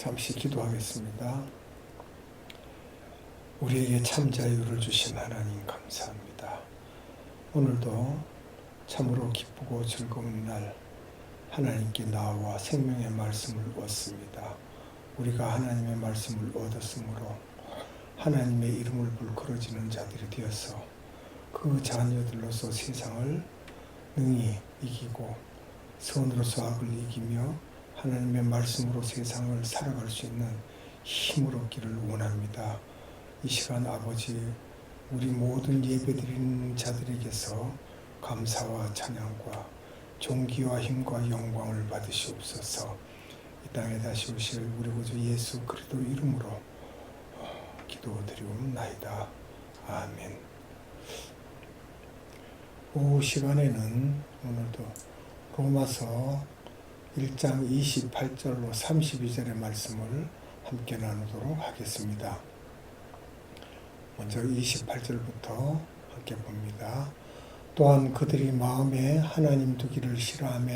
잠시 기도하겠습니다. 우리에게 참 자유를 주신 하나님 감사합니다. 오늘도 참으로 기쁘고 즐거운 날 하나님께 나와 생명의 말씀을 얻습니다. 우리가 하나님의 말씀을 얻었으므로 하나님의 이름을 불끄러지는 자들이 되어서 그 자녀들로서 세상을 능히 이기고 선으로서 악을 이기며 하나님의 말씀으로 세상을 살아갈 수 있는 힘을 얻기를 원합니다. 이 시간 아버지, 우리 모든 예배드리는 자들에게서 감사와 찬양과 존귀와 힘과 영광을 받으시옵소서. 이 땅에 다시 오실 우리 구주 예수 그리스도 이름으로 기도드리옵나이다. 아멘. 오후 시간에는 오늘도 로마서 1장 28절로 32절의 말씀을 함께 나누도록 하겠습니다. 먼저 28절부터 함께 봅니다. 또한 그들이 마음에 하나님 두기를 싫어하며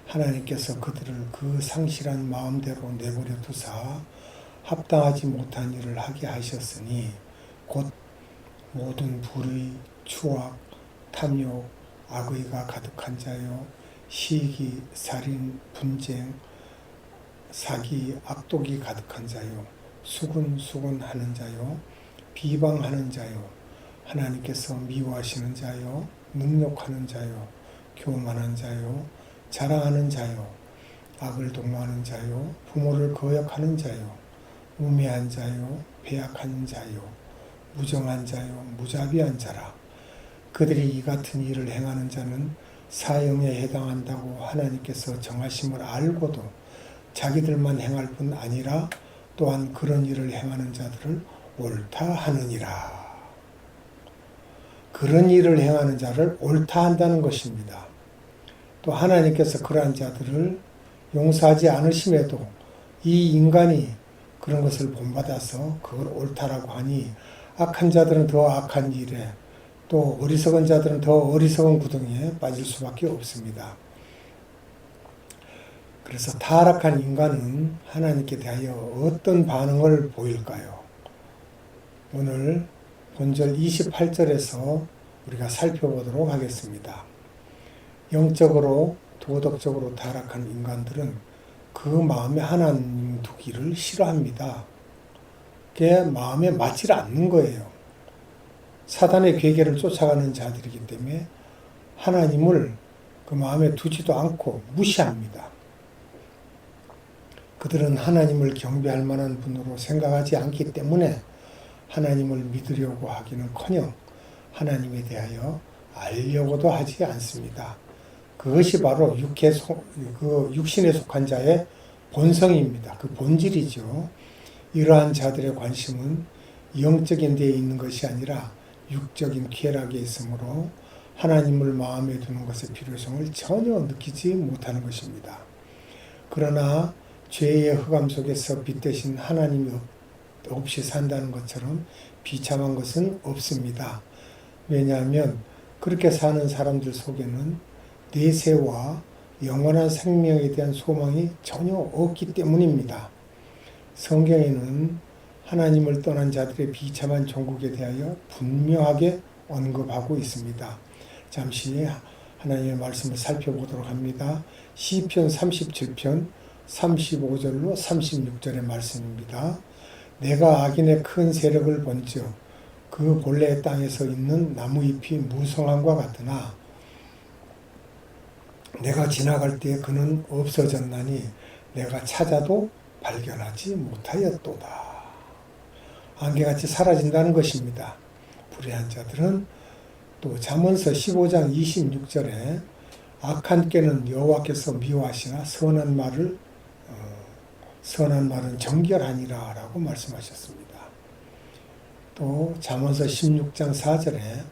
하나님께서 그들을 그 상실한 마음대로 내버려 두사 합당하지 못한 일을 하게 하셨으니 곧 모든 불의, 추악, 탐욕, 악의가 가득한 자요 시기, 살인, 분쟁, 사기, 악독이 가득한 자요 수군수군하는 자요 비방하는 자요 하나님께서 미워하시는 자요 능욕하는 자요 교만한 자요 자랑하는 자요 악을 동모하는 자요 부모를 거역하는 자요 우매한 자요 배약한 자요 무정한 자요 무자비한 자라. 그들이 이 같은 일을 행하는 자는 사형에 해당한다고 하나님께서 정하심을 알고도 자기들만 행할 뿐 아니라 또한 그런 일을 행하는 자들을 옳다 하느니라. 그런 일을 행하는 자를 옳다 한다는 것입니다. 또 하나님께서 그러한 자들을 용서하지 않으심에도 이 인간이 그런 것을 본받아서 그걸 옳다라고 하니 악한 자들은 더 악한 일에 또 어리석은 자들은 더 어리석은 구덩이에 빠질 수밖에 없습니다. 그래서 타락한 인간은 하나님께 대하여 어떤 반응을 보일까요? 오늘 본절 28절에서 우리가 살펴보도록 하겠습니다. 영적으로 도덕적으로 타락한 인간들은 그 마음에 하나님 두기를 싫어합니다. 그게 마음에 맞지 않는 거예요. 사단의 괴계를 쫓아가는 자들이기 때문에 하나님을 그 마음에 두지도 않고 무시합니다. 그들은 하나님을 경배할 만한 분으로 생각하지 않기 때문에 하나님을 믿으려고 하기는커녕 하나님에 대하여 알려고도 하지 않습니다. 그것이 바로 육신에 속한 자의 본성입니다. 그 본질이죠. 이러한 자들의 관심은 영적인 데에 있는 것이 아니라 육적인 쾌락에 있으므로 하나님을 마음에 두는 것의 필요성을 전혀 느끼지 못하는 것입니다. 그러나 죄의 흑암 속에서 빛 대신 하나님이 없이 산다는 것처럼 비참한 것은 없습니다. 왜냐하면 그렇게 사는 사람들 속에는 내세와 영원한 생명에 대한 소망이 전혀 없기 때문입니다. 성경에는 하나님을 떠난 자들의 비참한 종국에 대하여 분명하게 언급하고 있습니다. 잠시 하나님의 말씀을 살펴보도록 합니다. 시편 37편 35절로 36절의 말씀입니다. 내가 악인의 큰 세력을 본즉 그 본래 땅에서 있는 나무잎이 무성함과 같으나 내가 지나갈 때 그는 없어졌나니 내가 찾아도 발견하지 못하였도다. 안개같이 사라진다는 것입니다. 불의한 자들은 또 잠언서 15장 26절에 악한 꾀는 여호와께서 미워하시나 선한 말은 정결하니라 라고 말씀하셨습니다. 또 잠언서 16장 4절에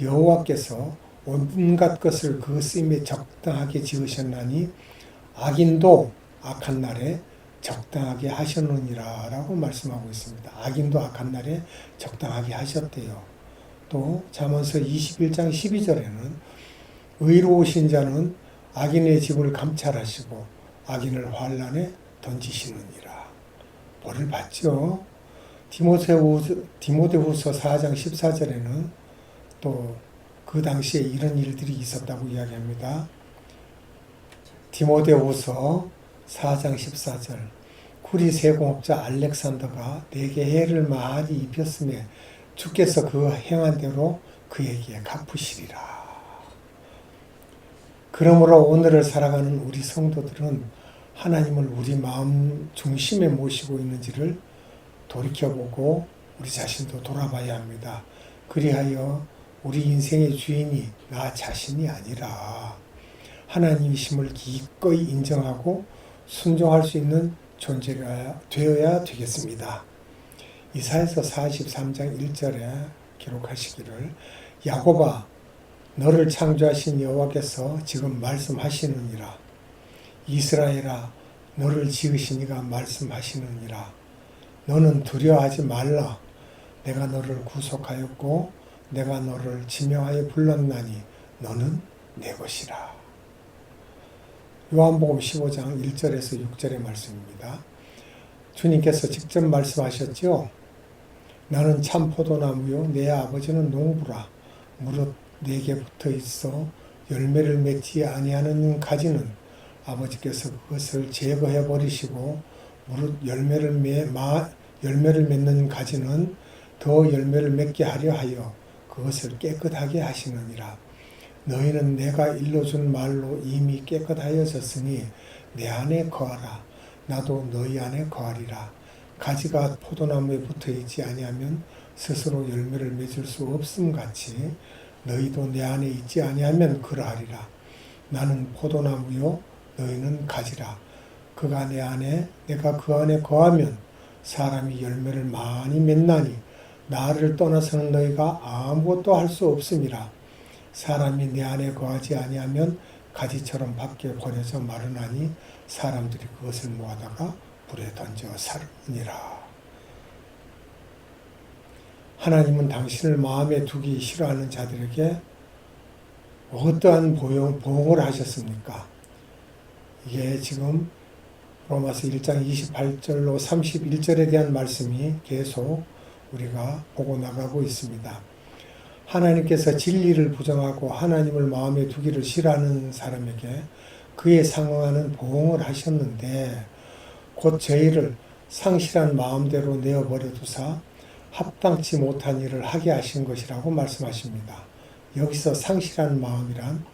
여호와께서 온갖 것을 그 쓰임에 적당하게 지으셨나니 악인도 악한 날에 적당하게 하셨느니라 라고 말씀하고 있습니다. 악인도 악한 날에 적당하게 하셨대요. 또 잠언서 21장 12절에는 의로우신 자는 악인의 집을 감찰하시고 악인을 환난에 던지시느니라. 벌을 받죠. 디모데후서 4장 14절에는 또 그 당시에 이런 일들이 있었다고 이야기합니다. 디모데후서 4장 14절 구리 세공업자 알렉산더가 내게 해를 많이 입혔음에 주께서 그 행한 대로 그에게 갚으시리라. 그러므로 오늘을 살아가는 우리 성도들은 하나님을 우리 마음 중심에 모시고 있는지를 돌이켜보고 우리 자신도 돌아봐야 합니다. 그리하여 우리 인생의 주인이 나 자신이 아니라 하나님이심을 기꺼이 인정하고 순종할 수 있는 존재가 되어야 되겠습니다. 이사야서 43장 1절에 기록하시기를 야곱아 너를 창조하신 여호와께서 지금 말씀하시느니라. 이스라엘아 너를 지으신 이가 말씀하시느니라. 너는 두려워하지 말라. 내가 너를 구속하였고 내가 너를 지명하여 불렀나니 너는 내 것이라. 요한복음 15장 1절에서 6절의 말씀입니다. 주님께서 직접 말씀하셨죠. 나는 참 포도나무요 내 아버지는 농부라. 무릇 내게 붙어 있어 열매를 맺지 아니하는 가지는 아버지께서 그것을 제거해 버리시고 무릇 열매를 맺는 가지는 더 열매를 맺게 하려 하여 그것을 깨끗하게 하시느니라. 너희는 내가 일러준 말로 이미 깨끗하여졌으니 내 안에 거하라. 나도 너희 안에 거하리라. 가지가 포도나무에 붙어있지 아니하면 스스로 열매를 맺을 수 없음 같이 너희도 내 안에 있지 아니하면 그러하리라. 나는 포도나무요 너희는 가지라. 그가 내 안에 내가 그 안에 거하면 사람이 열매를 많이 맺나니 나를 떠나서는 너희가 아무것도 할 수 없음이라. 사람이 내 안에 거하지 아니하면 가지처럼 밖에 버려져 마르나니 사람들이 그것을 모아다가 불에 던져 살으니라. 하나님은 당신을 마음에 두기 싫어하는 자들에게 어떠한 보응을 하셨습니까? 이게 지금 로마서 1장 28절로 31절에 대한 말씀이 계속 우리가 보고 나가고 있습니다. 하나님께서 진리를 부정하고 하나님을 마음에 두기를 싫어하는 사람에게 그에 상응하는 보응을 하셨는데 곧 저희를 상실한 마음대로 내어버려 두사 합당치 못한 일을 하게 하신 것이라고 말씀하십니다. 여기서 상실한 마음이란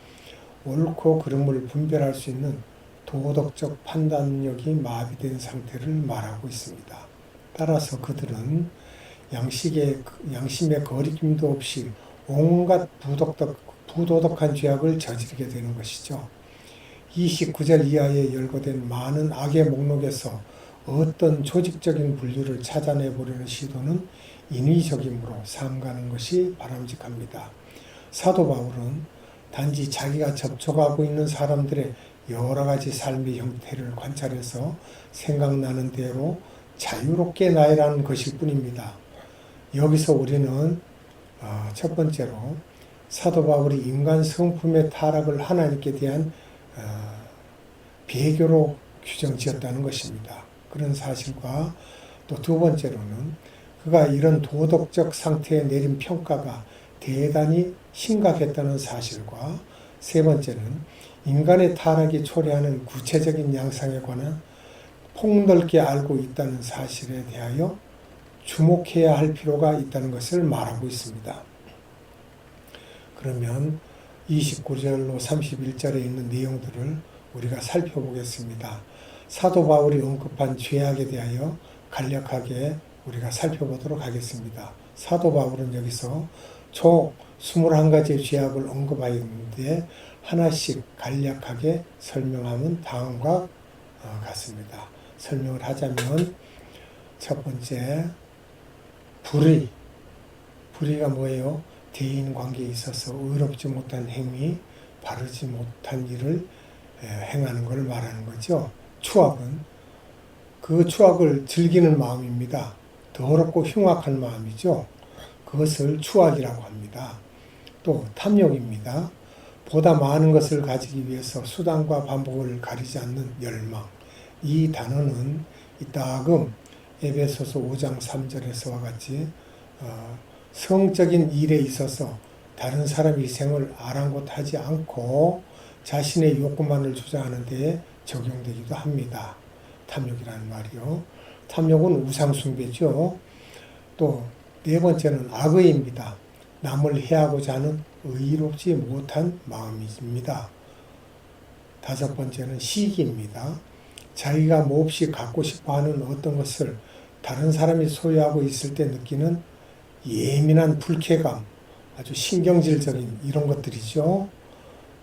옳고 그름을 분별할 수 있는 도덕적 판단력이 마비된 상태를 말하고 있습니다. 따라서 그들은 양심의 거리낌도 없이 온갖 부도덕한 죄악을 저지르게 되는 것이죠. 29절 이하에 열거된 많은 악의 목록에서 어떤 조직적인 분류를 찾아내 보려는 시도는 인위적이므로 삼가는 것이 바람직합니다. 사도 바울은 단지 자기가 접촉하고 있는 사람들의 여러 가지 삶의 형태를 관찰해서 생각나는 대로 자유롭게 나열하는 것일 뿐입니다. 여기서 우리는 첫 번째로 사도 바울이 인간 성품의 타락을 하나님께 대한 배교로 규정지었다는 것입니다. 그런 사실과 또 두 번째로는 그가 이런 도덕적 상태에 내린 평가가 대단히 심각했다는 사실과 세 번째는 인간의 타락이 초래하는 구체적인 양상에 관한 폭넓게 알고 있다는 사실에 대하여 주목해야 할 필요가 있다는 것을 말하고 있습니다. 그러면 29절로 31절에 있는 내용들을 우리가 살펴보겠습니다. 사도 바울이 언급한 죄악에 대하여 간략하게 우리가 살펴보도록 하겠습니다. 사도 바울은 여기서 총 21가지의 죄악을 언급하였는데 하나씩 간략하게 설명하면 다음과 같습니다. 설명을 하자면 첫 번째 불의가 뭐예요? 대인관계에 있어서 의롭지 못한 행위, 바르지 못한 일을 행하는 것을 말하는 거죠. 추악은 그 추악을 즐기는 마음입니다. 더럽고 흉악한 마음이죠. 그것을 추악이라고 합니다. 또 탐욕입니다. 보다 많은 것을 가지기 위해서 수단과 방법을 가리지 않는 열망. 이 단어는 이따금 에베소서 5장 3절에서와 같이 성적인 일에 있어서 다른 사람 희생을 아랑곳하지 않고 자신의 욕구만을 주장하는 데에 적용되기도 합니다. 탐욕이라는 말이요. 탐욕은 우상숭배죠. 또 네 번째는 악의입니다. 남을 해하고자 하는 의롭지 못한 마음입니다. 다섯 번째는 시기입니다. 자기가 몹시 갖고 싶어하는 어떤 것을 다른 사람이 소유하고 있을 때 느끼는 예민한 불쾌감, 아주 신경질적인 이런 것들이죠.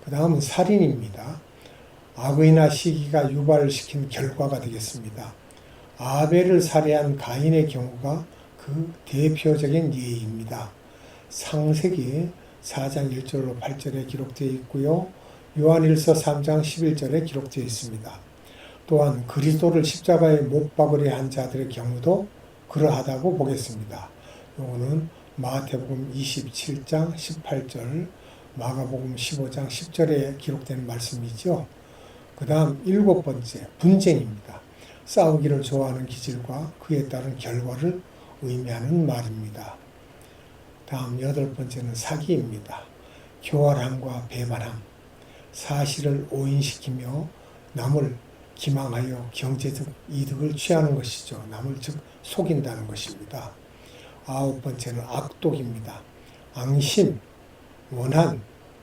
그 다음은 살인입니다. 악의나 시기가 유발을 시킨 결과가 되겠습니다. 아벨을 살해한 가인의 경우가 그 대표적인 예입니다. 창세기 4장 1절로 8절에 기록되어 있고요. 요한일서 3장 11절에 기록되어 있습니다. 또한 그리스도를 십자가에 못 박으려 한 자들의 경우도 그러하다고 보겠습니다. 요거는 마태복음 27장 18절, 마가복음 15장 10절에 기록된 말씀이죠. 그 다음 일곱 번째, 분쟁입니다. 싸우기를 좋아하는 기질과 그에 따른 결과를 의미하는 말입니다. 다음 여덟 번째는 사기입니다. 교활함과 배반함, 사실을 오인시키며 남을 기망하여 경제적 이득을 취하는 것이죠. 남을 즉 속인다는 것입니다. 아홉 번째는 악독입니다. 앙심, 원한,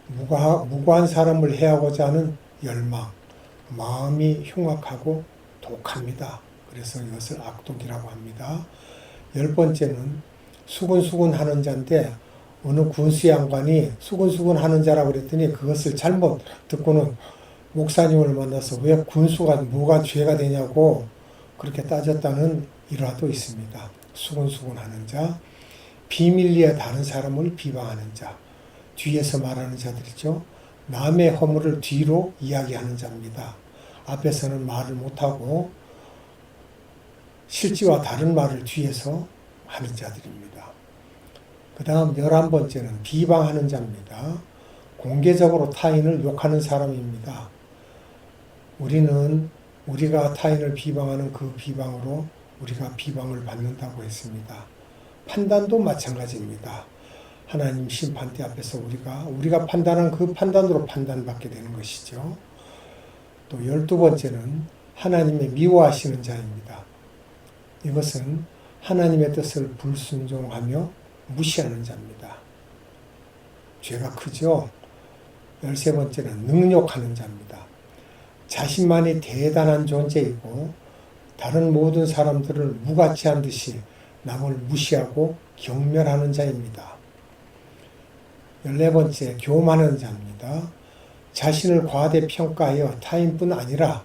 무고한 사람을 해하고자 하는 열망, 마음이 흉악하고 독합니다. 그래서 이것을 악독이라고 합니다. 열 번째는 수군수군 하는 자인데 어느 군수 양반이 수군수군 하는 자라고 그랬더니 그것을 잘못 듣고는 목사님을 만나서 왜 군수가 뭐가 죄가 되냐고 그렇게 따졌다는 일화도 있습니다. 수군수군 하는 자, 비밀리에 다른 사람을 비방하는 자, 뒤에서 말하는 자들이죠. 남의 허물을 뒤로 이야기하는 자입니다. 앞에서는 말을 못하고 실제와 다른 말을 뒤에서 하는 자들입니다. 그 다음 11번째는 비방하는 자입니다. 공개적으로 타인을 욕하는 사람입니다. 우리가 타인을 비방하는 그 비방으로 우리가 비방을 받는다고 했습니다. 판단도 마찬가지입니다. 하나님 심판대 앞에서 우리가 판단한 그 판단으로 판단받게 되는 것이죠. 또 12번째는 하나님의 미워하시는 자입니다. 이것은 하나님의 뜻을 불순종하며 무시하는 자입니다. 죄가 크죠. 13번째는 능욕하는 자입니다. 자신만이 대단한 존재이고 다른 모든 사람들을 무가치한 듯이 남을 무시하고 경멸하는 자입니다. 14번째, 교만하는 자입니다. 자신을 과대평가하여 타인뿐 아니라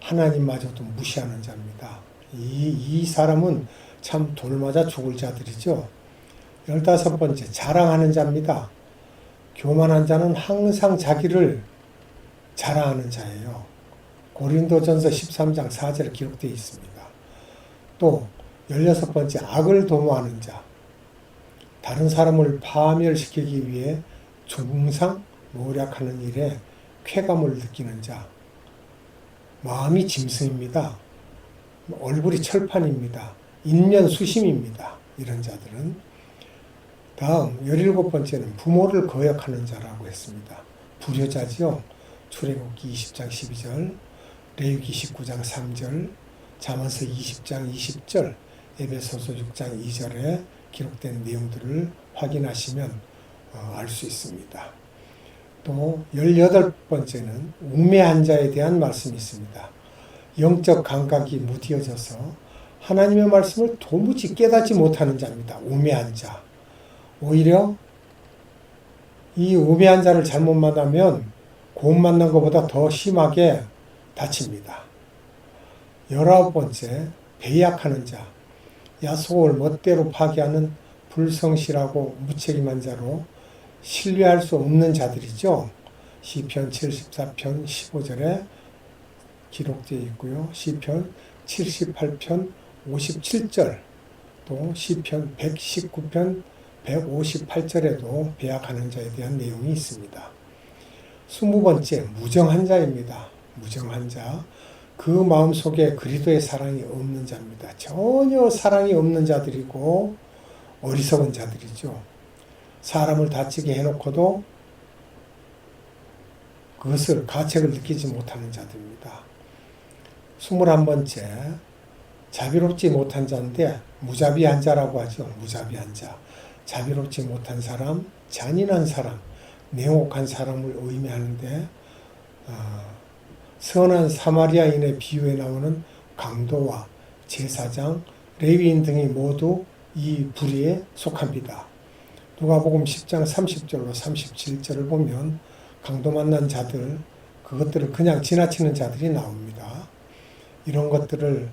하나님마저도 무시하는 자입니다. 이 사람은 참 돌맞아 죽을 자들이죠. 15번째, 자랑하는 자입니다. 교만한 자는 항상 자기를 자랑하는 자예요. 고린도전서 13장 4절에 기록되어 있습니다. 또 16번째, 악을 도모하는 자. 다른 사람을 파멸시키기 위해 중상 노력하는 일에 쾌감을 느끼는 자. 마음이 짐승입니다. 얼굴이 철판입니다. 인면수심입니다. 이런 자들은. 다음 17번째는 부모를 거역하는 자라고 했습니다. 불효자지요. 출애굽기 20장 12절, 레위기 19장 3절, 잠언서 20장 20절, 에베소서 6장 2절에 기록된 내용들을 확인하시면 알 수 있습니다. 또 18번째는 우매한 자에 대한 말씀이 있습니다. 영적 감각이 무뎌져서 하나님의 말씀을 도무지 깨닫지 못하는 자입니다. 우매한 자. 오히려 이 우매한 자를 잘못 만나면 곰 만난 것보다 더 심하게 다칩니다. 19번째, 배약하는 자. 야속을 멋대로 파괴하는 불성실하고 무책임한 자로 신뢰할 수 없는 자들이죠. 시편 74편 15절에 기록되어 있고요. 시편 78편 57절, 또 시편 119편 158절에도 배약하는 자에 대한 내용이 있습니다. 20번째, 무정한 자입니다. 무정한 자. 그 마음속에 그리스도의 사랑이 없는 자입니다. 전혀 사랑이 없는 자들이고 어리석은 자들이죠. 사람을 다치게 해놓고도 그것을 가책을 느끼지 못하는 자들입니다. 21번째, 자비롭지 못한 자인데 무자비한 자라고 하죠. 무자비한 자. 자비롭지 못한 사람, 잔인한 사람, 냉혹한 사람을 의미하는데 선한 사마리아인의 비유에 나오는 강도와 제사장, 레위인 등이 모두 이 부류에 속합니다. 누가복음 10장 30절로 37절을 보면 강도 만난 자들, 그것들을 그냥 지나치는 자들이 나옵니다. 이런 것들을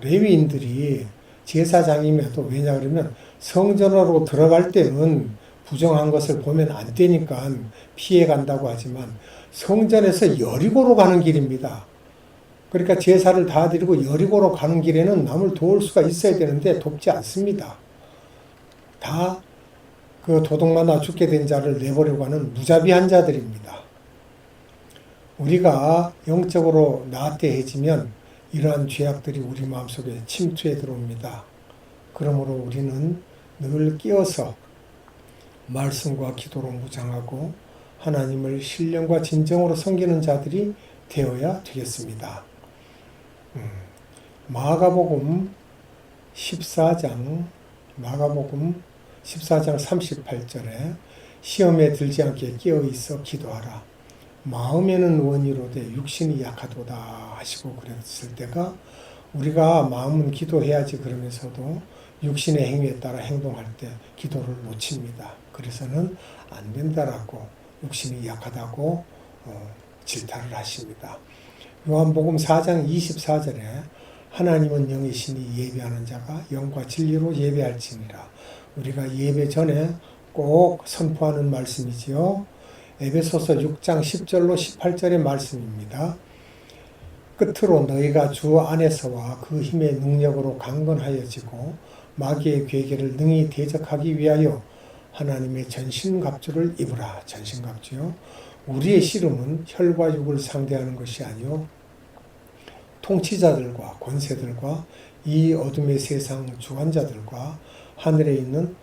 레위인들이 제사장임에도, 왜냐 그러면 성전으로 들어갈 때는 부정한 것을 보면 안 되니까 피해 간다고 하지만 성전에서 여리고로 가는 길입니다. 그러니까 제사를 다 드리고 여리고로 가는 길에는 남을 도울 수가 있어야 되는데 돕지 않습니다. 다 그 도둑만나 죽게 된 자를 내버리고 하는 무자비한 자들입니다. 우리가 영적으로 나태해지면 이러한 죄악들이 우리 마음속에 침투해 들어옵니다. 그러므로 우리는 늘 깨어서 말씀과 기도로 무장하고 하나님을 신령과 진정으로 섬기는 자들이 되어야 되겠습니다. 마가복음 14장 38절에 시험에 들지 않게 깨어있어 기도하라. 마음에는 원이로되 육신이 약하도다 하시고 그랬을 때가, 우리가 마음은 기도해야지 그러면서도 육신의 행위에 따라 행동할 때 기도를 놓칩니다. 그래서는 안 된다라고, 육신이 약하다고 질타를 하십니다. 요한복음 4장 24절에 하나님은 영이시니 예배하는 자가 영과 진리로 예배할지니라. 우리가 예배 전에 꼭 선포하는 말씀이지요. 에베소서 6장 10절로 18절의 말씀입니다. 끝으로 너희가 주 안에서와 그 힘의 능력으로 강건하여지고 마귀의 괴계를 능히 대적하기 위하여 하나님의 전신갑주를 입으라. 전신갑주요. 우리의 씨름은 혈과 육을 상대하는 것이 아니요 통치자들과 권세들과 이 어둠의 세상 주관자들과 하늘에 있는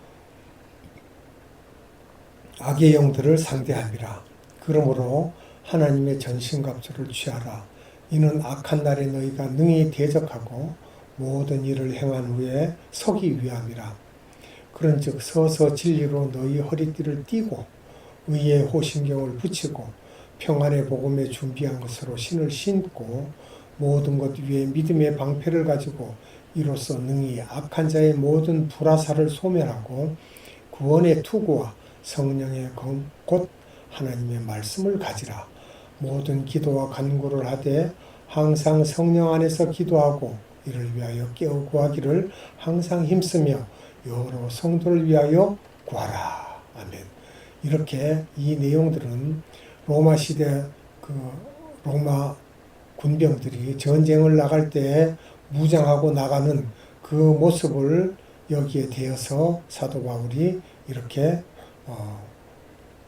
악의 영들을 상대함이라. 그러므로 하나님의 전신갑주를 취하라. 이는 악한 날에 너희가 능히 대적하고 모든 일을 행한 후에 서기 위함이라. 그런즉 서서 진리로 너희 허리띠를 띠고 의의 호신경을 붙이고 평안의 복음에 준비한 것으로 신을 신고 모든 것 위에 믿음의 방패를 가지고 이로써 능히 악한 자의 모든 불화살을 소멸하고 구원의 투구와 성령의 검 곧 하나님의 말씀을 가지라. 모든 기도와 간구를 하되 항상 성령 안에서 기도하고 이를 위하여 깨어 구하기를 항상 힘쓰며 여러 성도를 위하여 구하라. 아멘. 이렇게 이 내용들은 로마 시대 로마 군병들이 전쟁을 나갈 때 무장하고 나가는 그 모습을 여기에 대어서 사도 바울이 이렇게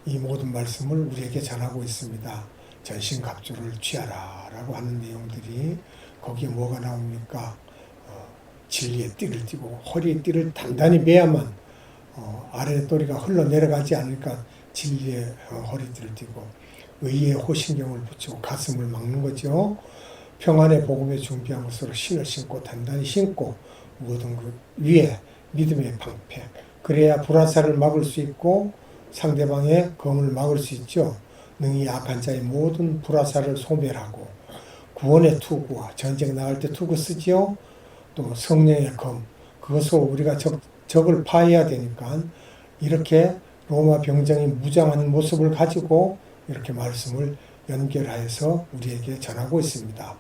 이 모든 말씀을 우리에게 전하고 있습니다. 전신갑주를 취하라 라고 하는 내용들이, 거기에 뭐가 나옵니까? 진리의 띠를 띠고 허리의 띠를 단단히 매야만 아랫도리가 흘러내려가지 않으니까 진리의 허리띠를 띠고 의의 호신경을 붙이고 가슴을 막는 거죠. 평안의 복음에 준비한 것으로 신을 신고 단단히 신고 모든 그 위에 믿음의 방패, 그래야 불화살을 막을 수 있고 상대방의 검을 막을 수 있죠. 능히 악한 자의 모든 불화살을 소멸하고 구원의 투구와 전쟁 나갈 때 투구 쓰지요. 또 성령의 검, 그것으로 우리가 적을 파해야 되니까 이렇게 로마 병정이 무장한 모습을 가지고 이렇게 말씀을 연결하여서 우리에게 전하고 있습니다.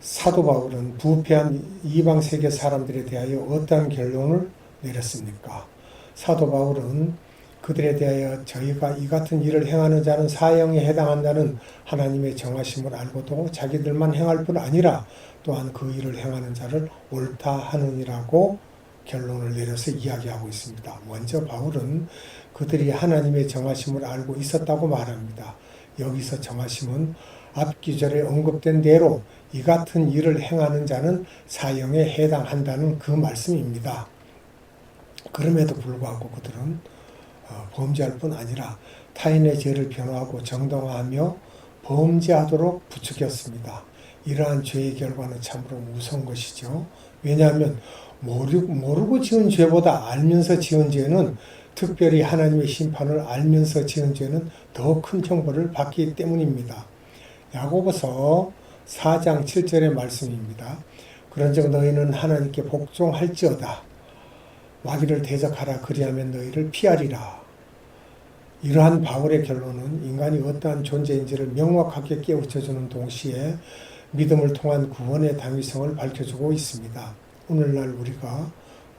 사도 바울은 부패한 이방 세계 사람들에 대하여 어떠한 결론을 내렸습니까? 사도 바울은 그들에 대하여 저희가 이 같은 일을 행하는 자는 사형에 해당한다는 하나님의 정하심을 알고도 자기들만 행할 뿐 아니라 또한 그 일을 행하는 자를 옳다 하느니라고 결론을 내려서 이야기하고 있습니다. 먼저 바울은 그들이 하나님의 정하심을 알고 있었다고 말합니다. 여기서 정하심은 앞 기절에 언급된 대로 이 같은 일을 행하는 자는 사형에 해당한다는 그 말씀입니다. 그럼에도 불구하고 그들은 범죄할 뿐 아니라 타인의 죄를 변호하고 정당화하며 범죄하도록 부추겼습니다. 이러한 죄의 결과는 참으로 무서운 것이죠. 왜냐하면 모르고 지은 죄보다 알면서 지은 죄는, 특별히 하나님의 심판을 알면서 지은 죄는 더 큰 형벌을 받기 때문입니다. 야고보서 4장 7절의 말씀입니다. 그런즉 너희는 하나님께 복종할지어다. 마귀를 대적하라. 그리하면 너희를 피하리라. 이러한 바울의 결론은 인간이 어떠한 존재인지를 명확하게 깨우쳐주는 동시에 믿음을 통한 구원의 당위성을 밝혀주고 있습니다. 오늘날 우리가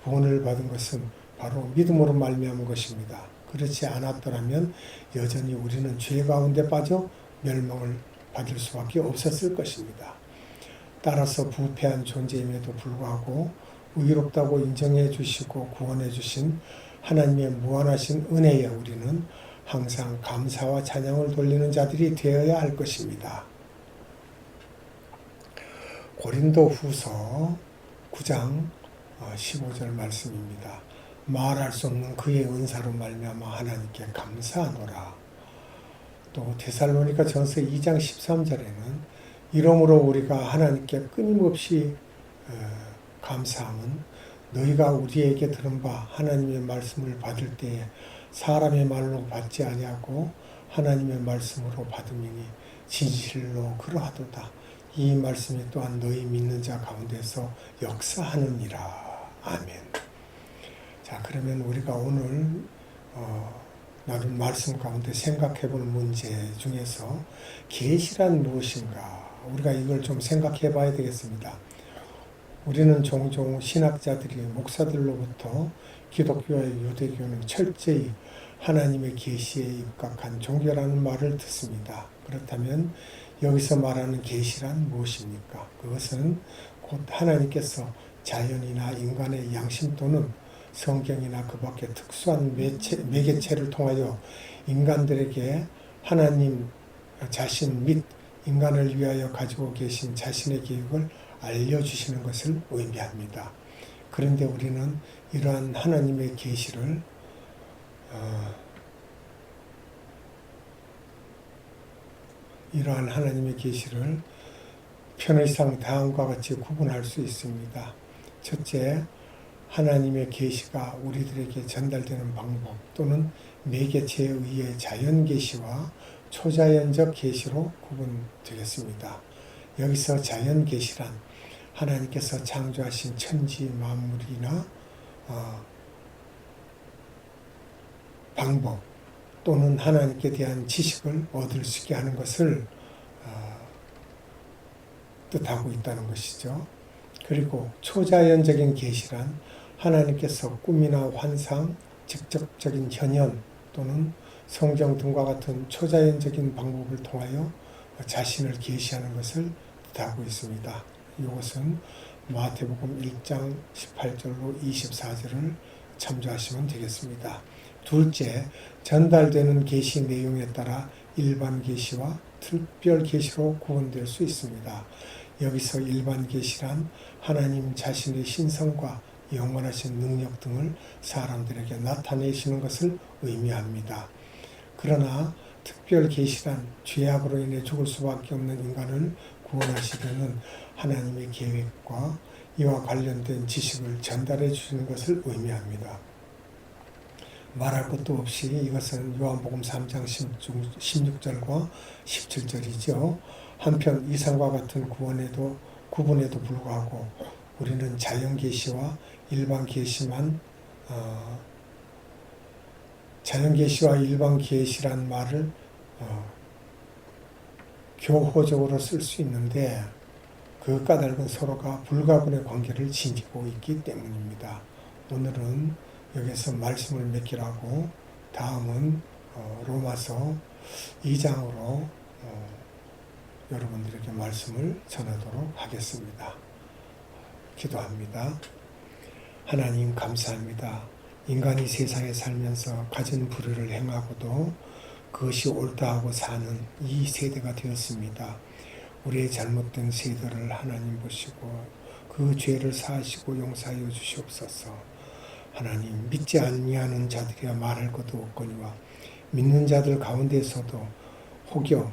구원을 받은 것은 바로 믿음으로 말미암은 것입니다. 그렇지 않았더라면 여전히 우리는 죄 가운데 빠져 멸망을 받을 수밖에 없었을 것입니다. 따라서 부패한 존재임에도 불구하고 의롭다고 인정해 주시고 구원해 주신 하나님의 무한하신 은혜에 우리는 항상 감사와 찬양을 돌리는 자들이 되어야 할 것입니다. 고린도 후서 9장 15절 말씀입니다. 말할 수 없는 그의 은사로 말미암아 하나님께 감사하노라. 또 데살로니가 전서 2장 13절에는 이러므로 우리가 하나님께 끊임없이 감사함은 너희가 우리에게 들은 바 하나님의 말씀을 받을 때에 사람의 말로 받지 아니하고 하나님의 말씀으로 받음이니 진실로 그러하도다. 이 말씀이 또한 너희 믿는 자 가운데서 역사하느니라. 아멘. 자, 그러면 우리가 오늘 나눈 말씀 가운데 생각해보는 문제 중에서 계시란 무엇인가? 우리가 이걸 좀 생각해 봐야 되겠습니다. 우리는 종종 신학자들이 목사들로부터 기독교와 유대교는 철저히 하나님의 계시에 입각한 종교라는 말을 듣습니다. 그렇다면 여기서 말하는 계시란 무엇입니까? 그것은 곧 하나님께서 자연이나 인간의 양심 또는 성경이나 그 밖에 특수한 매개체를 통하여 인간들에게 하나님 자신 및 인간을 위하여 가지고 계신 자신의 계획을 알려주시는 것을 의미합니다. 그런데 우리는 이러한 하나님의 계시를 편의상 다음과 같이 구분할 수 있습니다. 첫째, 하나님의 계시가 우리들에게 전달되는 방법 또는 매개체에 의해 자연 계시와 초자연적 계시로 구분되겠습니다. 여기서 자연 계시란 하나님께서 창조하신 천지 만물이나 방법 또는 하나님께 대한 지식을 얻을 수 있게 하는 것을 뜻하고 있다는 것이죠. 그리고 초자연적인 계시란 하나님께서 꿈이나 환상, 직접적인 현현 또는 성경 등과 같은 초자연적인 방법을 통하여 자신을 계시하는 것을 뜻하고 있습니다. 이것은 마태복음 1장 18절로 24절을 참조하시면 되겠습니다. 둘째, 전달되는 계시 내용에 따라 일반 계시와 특별 계시로 구분될 수 있습니다. 여기서 일반 계시란 하나님 자신의 신성과 영원하신 능력 등을 사람들에게 나타내시는 것을 의미합니다. 그러나 특별 계시란 죄악으로 인해 죽을 수밖에 없는 인간을 구원하시려는 하나님의 계획과 이와 관련된 지식을 전달해 주시는 것을 의미합니다. 말할 것도 없이 이것은 요한복음 3장 16절과 17절이죠. 한편 이상과 같은 구분에도 불구하고 우리는 자연 계시와 일반 계시만 자연 계시와 일반 계시란 말을 교호적으로 쓸 수 있는데 그 까닭은 서로가 불가분의 관계를 지니고 있기 때문입니다. 오늘은 여기서 말씀을 맺기라고 다음은 로마서 2장으로 여러분들에게 말씀을 전하도록 하겠습니다. 기도합니다. 하나님 감사합니다. 인간이 세상에 살면서 가진 불의를 행하고도 그것이 옳다 하고 사는 이 세대가 되었습니다. 우리의 잘못된 세대를 하나님 보시고 그 죄를 사하시고 용서하여 주시옵소서. 하나님, 믿지 아니하는 자들이야 말할 것도 없거니와 믿는 자들 가운데서도 혹여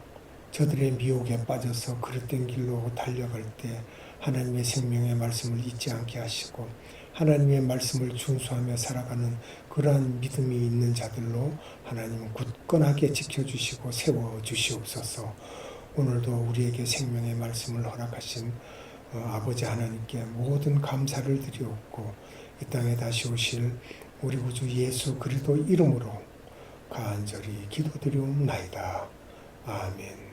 저들의 미혹에 빠져서 그릇된 길로 달려갈 때 하나님의 생명의 말씀을 잊지 않게 하시고 하나님의 말씀을 준수하며 살아가는 그러한 믿음이 있는 자들로 하나님은 굳건하게 지켜주시고 세워주시옵소서. 오늘도 우리에게 생명의 말씀을 허락하신 아버지 하나님께 모든 감사를 드리옵고 이 땅에 다시 오실 우리 구주 예수 그리스도 이름으로 간절히 기도드리옵나이다. 아멘.